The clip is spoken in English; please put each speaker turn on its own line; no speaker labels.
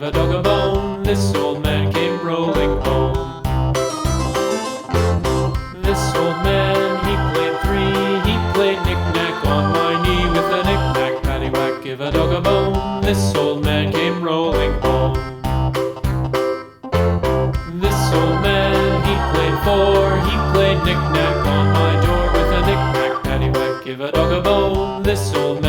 give a dog a bone. This old man came rolling home. This old man, he played three. He played knick-knack on my knee with a knick-knack, paddywhack, give a dog a bone. This old man came rolling home. This old man, he played four. He played knick-knack on my door with a knick-knack, paddywhack, give a dog a bone. This old